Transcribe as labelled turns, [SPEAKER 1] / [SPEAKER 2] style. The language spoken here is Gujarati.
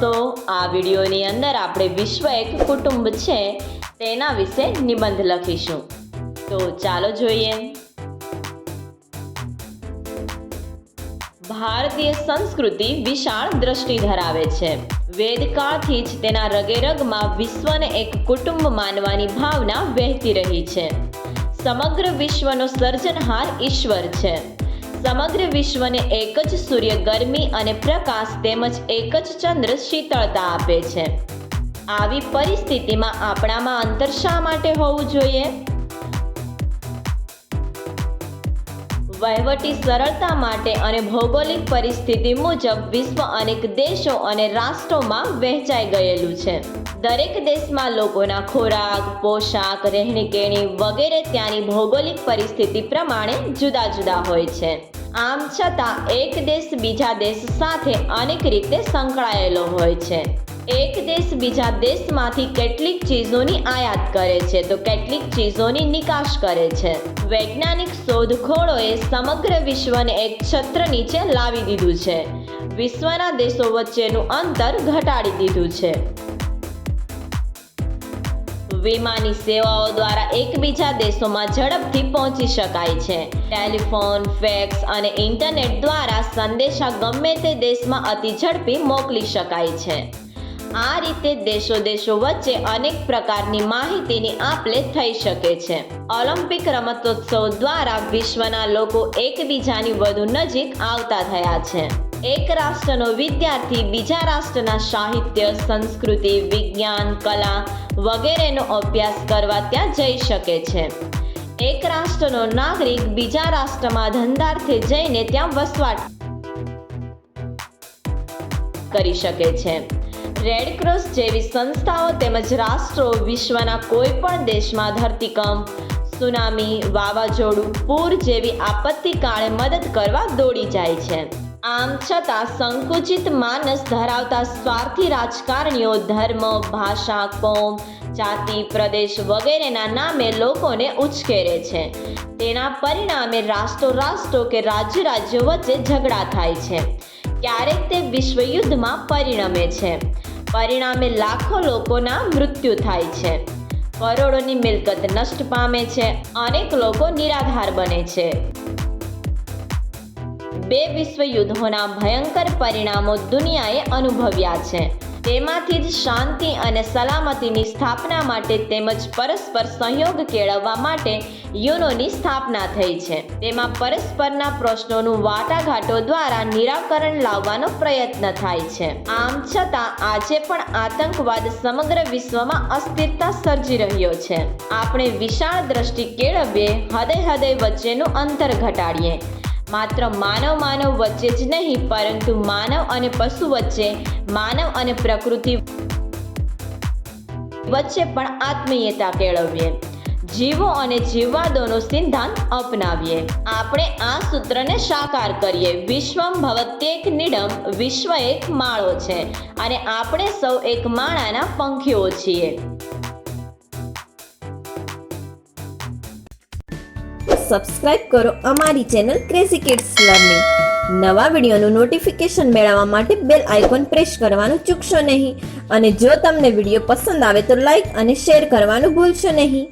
[SPEAKER 1] દોસ્તો, આ વિડીયોની અંદર આપણે વિશ્વ એક કુટુંબ છે તેના વિશે નિબંધ લખીશું. તો ચાલો જોઈએ. ભારતીય સંસ્કૃતિ વિશાળ દ્રષ્ટિ ધરાવે છે. વેદકાળથી જ તેના રગેરગમાં વિશ્વને એક કુટુંબ માનવાની ભાવના વહેતી રહી છે. સમગ્ર વિશ્વનો સર્જનહાર ઈશ્વર છે. સમગ્ર વિશ્વને એક જ સૂર્ય ગરમી અને પ્રકાશ તેમજ એક જ ચંદ્ર શીતળતા આપે છે. આવી પરિસ્થિતિમાં આપણામાં અંતર શા માટે હોવું જોઈએ? વહીવટી સરળતા માટે અને ભૌગોલિક પરિસ્થિતિ મુજબ વિશ્વ અનેક દેશો અને રાષ્ટ્રોમાં વહેંચાઈ ગયેલું છે. દરેક દેશમાં લોકોના ખોરાક, પોશાક, રહેણીકહેણી વગેરે ત્યાંની ભૌગોલિક પરિસ્થિતિ પ્રમાણે જુદા જુદા હોય છે. આમ છતાં એક દેશ બીજા દેશ સાથે અનેક રીતે સંકળાયેલો હોય છે. એક દેશ બીજા દેશમાંથી કેટલીક ચીજોની આયાત કરે છે તો કેટલીક ચીજોની નિકાસ કરે છે. વૈજ્ઞાનિક શોધખોળોએ સમગ્ર વિશ્વને એક છત્ર નીચે લાવી દીધું છે. વિશ્વના દેશો વચ્ચેનું અંતર ઘટાડી દીધું છે. વિમાની સેવાઓ દ્વારા એકબીજા દેશોમાં ઝડપથી પહોંચી શકાય છે. ટેલિફોન, ફેક્સ અને ઇન્ટરનેટ દ્વારા સંદેશા ગમે તે દેશમાં અતિ ઝડપી મોકલી શકાય છે. આ રીતે દેશો વચ્ચે અનેક પ્રકારની માહિતીની આપ-લે થઈ શકે છે. ઓલિમ્પિક રમતોત્સવ દ્વારા વિશ્વના લોકો એકબીજાની વધુ નજીક આવતા થયા છે. એક રાષ્ટ્રનો વિદ્યાર્થી બીજા રાષ્ટ્રના સાહિત્ય, સંસ્કૃતિ, વિજ્ઞાન, કલા વગેરેનો અભ્યાસ કરવા ત્યાં જઈ શકે છે. એક રાષ્ટ્રનો નાગરિક બીજા રાષ્ટ્રમાં ધંધાર્થે જઈને ત્યાં વસવાટ કરી શકે છે. રેડક્રોસ જેવી સંસ્થાઓ તેમજ રાષ્ટ્રો વિશ્વના કોઈ પણ દેશમાં ધરતીકંપ, સુનામી, વાવાઝોડું, પૂર જેવી આપત્તિ કાળે મદદ કરવા દોડી જાય છે. આમ છતાં સંકુચિત માનસ ધરાવતા સ્વાર્થી રાજકારણીઓ ધર્મ, ભાષા, કોમ, જાતિ, પ્રદેશ વગેરેના નામે લોકોને ઉશ્કેરે છે. તેના પરિણામે રાષ્ટ્રો કે રાજ્યો વચ્ચે ઝઘડા થાય છે. ક્યારેક તે વિશ્વયુદ્ધમાં પરિણમે છે. પરિણામે લાખો લોકોના મૃત્યુ થાય છે. કરોડોની મિલકત નષ્ટ પામે છે. અનેક લોકો નિરાધાર બને છે. 2 વિશ્વયુદ્ધોના ભયંકર પરિણામો દુનિયાએ અનુભવ્યા છે. તેમાંથી જ શાંતિ અને સલામતીની સ્થાપના માટે તેમજ પરસ્પર સહયોગ કેળવવા માટે યુનોની સ્થાપના થઈ છે. તેમાં પરસ્પરના પ્રશ્નોનું વાટાઘાટો દ્વારા નિરાકરણ લાવવાનો પ્રયત્ન થાય છે. આમ છતાં આજે પણ આતંકવાદ સમગ્ર વિશ્વમાં અસ્થિરતા સર્જી રહ્યો છે. આપણે વિશાળ દ્રષ્ટિ કેળવીએ, હૃદય વચ્ચેનું અંતર ઘટાડીએ. માત્ર માનવ વચ્ચે જ નહીં પરંતુ માનવ અને પશુ વચ્ચે, માનવ અને પ્રકૃતિ વચ્ચે પણ આત્મીયતા કેળવીએ. જીવો અને જીવવા દોનો સિદ્ધાંત અપનાવીએ. આપણે આ સૂત્રને સાકાર કરીએ. વિશ્વમ ભવત્યેક નિડમ. વિશ્વ એક માળો છે અને આપણે સૌ એક માળાના પંખીઓ છીએ.
[SPEAKER 2] સબસ્ક્રાઇબ કરો અમારી ચેનલ ક્રેઝી કિડ્સ લર્નિંગ. નવા વિડીયોનું નોટિફિકેશન મેળવવા માટે બેલ આઇકોન પ્રેસ કરવાનું ચૂકશો નહીં. અને જો તમને વિડીયો પસંદ આવે તો લાઈક અને શેર કરવાનું ભૂલશો નહીં.